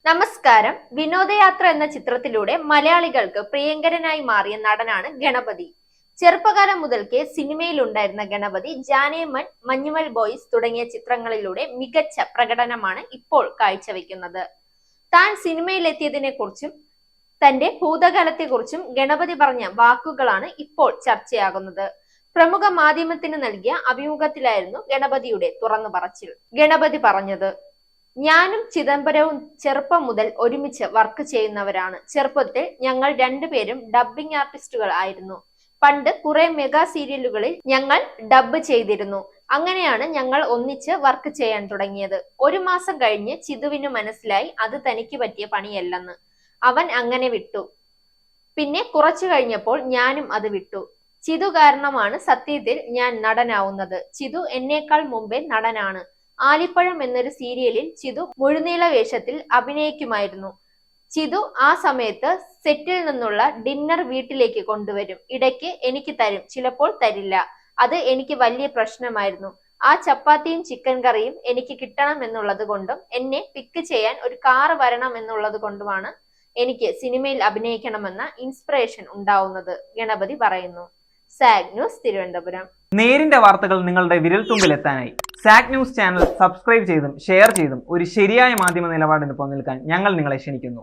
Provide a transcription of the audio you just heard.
നമസ്കാരം. വിനോദയാത്ര എന്ന ചിത്രത്തിലൂടെ മലയാളികൾക്ക് പ്രിയങ്കരനായി മാറിയ നടനാണ് ഗണപതി. ചെറുപ്പകാലം മുതൽക്കേ സിനിമയിലുണ്ടായിരുന്ന ഗണപതി ജാനേമൻ, മഞ്ഞുമൽ ബോയ്സ് തുടങ്ങിയ ചിത്രങ്ങളിലൂടെ മികച്ച പ്രകടനമാണ് ഇപ്പോൾ കാഴ്ചവെക്കുന്നത്. താൻ സിനിമയിലെത്തിയതിനെ കുറിച്ചും തന്റെ ഭൂതകാലത്തെക്കുറിച്ചും ഗണപതി പറഞ്ഞ വാക്കുകളാണ് ഇപ്പോൾ ചർച്ചയാകുന്നത്. പ്രമുഖ മാധ്യമത്തിന് നൽകിയ അഭിമുഖത്തിലായിരുന്നു ഗണപതിയുടെ തുറന്നു പറച്ചിൽ. ഗണപതി പറഞ്ഞത്: ഞാനും ചിദംബരവും ചെറുപ്പം മുതൽ ഒരുമിച്ച് വർക്ക് ചെയ്യുന്നവരാണ്. ചെറുപ്പത്തിൽ ഞങ്ങൾ രണ്ടുപേരും ഡബ്ബിംഗ് ആർട്ടിസ്റ്റുകൾ ആയിരുന്നു. പണ്ട് കുറെ മെഗാ സീരിയലുകളിൽ ഞങ്ങൾ ഡബ്ബ് ചെയ്തിരുന്നു. അങ്ങനെയാണ് ഞങ്ങൾ ഒന്നിച്ച് വർക്ക് ചെയ്യാൻ തുടങ്ങിയത്. ഒരു മാസം കഴിഞ്ഞ് ചിതുവിന് മനസ്സിലായി അത് തനിക്ക് പറ്റിയ പണിയല്ലെന്ന്. അവൻ അങ്ങനെ വിട്ടു. പിന്നെ കുറച്ചു കഴിഞ്ഞപ്പോൾ ഞാനും അത് വിട്ടു. ചിതു കാരണമാണ് സത്യത്തിൽ ഞാൻ നടനാവുന്നത്. ചിതു എന്നേക്കാൾ മുമ്പേ നടനാണ്. ആലിപ്പഴം എന്നൊരു സീരിയലിൽ ചിതു മുഴുനീള വേഷത്തിൽ അഭിനയിക്കുമായിരുന്നു. ചിതു ആ സമയത്ത് സെറ്റിൽ നിന്നുള്ള ഡിന്നർ വീട്ടിലേക്ക് കൊണ്ടുവരും. ഇടയ്ക്ക് എനിക്ക് തരും, ചിലപ്പോൾ തരില്ല. അത് എനിക്ക് വലിയ പ്രശ്നമായിരുന്നു. ആ ചപ്പാത്തിയും ചിക്കൻ കറിയും എനിക്ക് കിട്ടണം എന്നുള്ളത് കൊണ്ടും എന്നെ പിക്ക് ചെയ്യാൻ ഒരു കാറ് വരണം എന്നുള്ളത് കൊണ്ടുമാണ് എനിക്ക് സിനിമയിൽ അഭിനയിക്കണമെന്ന ഇൻസ്പിറേഷൻ ഉണ്ടാവുന്നത്. ഗണപതി പറയുന്നു. Zag news, Thiruvananthapuram. നേരിന്റെ വാർത്തകൾ നിങ്ങളുടെ വിരൽത്തുമ്പിലെത്താനായി സാഗ് ന്യൂസ് ചാനൽ സബ്സ്ക്രൈബ് ചെയ്തും ഷെയർ ചെയ്തും ഒരു ശരിയായ മാധ്യമ നിലപാടിന് പോകാൻ ഞങ്ങൾ നിങ്ങളെ ക്ഷണിക്കുന്നു.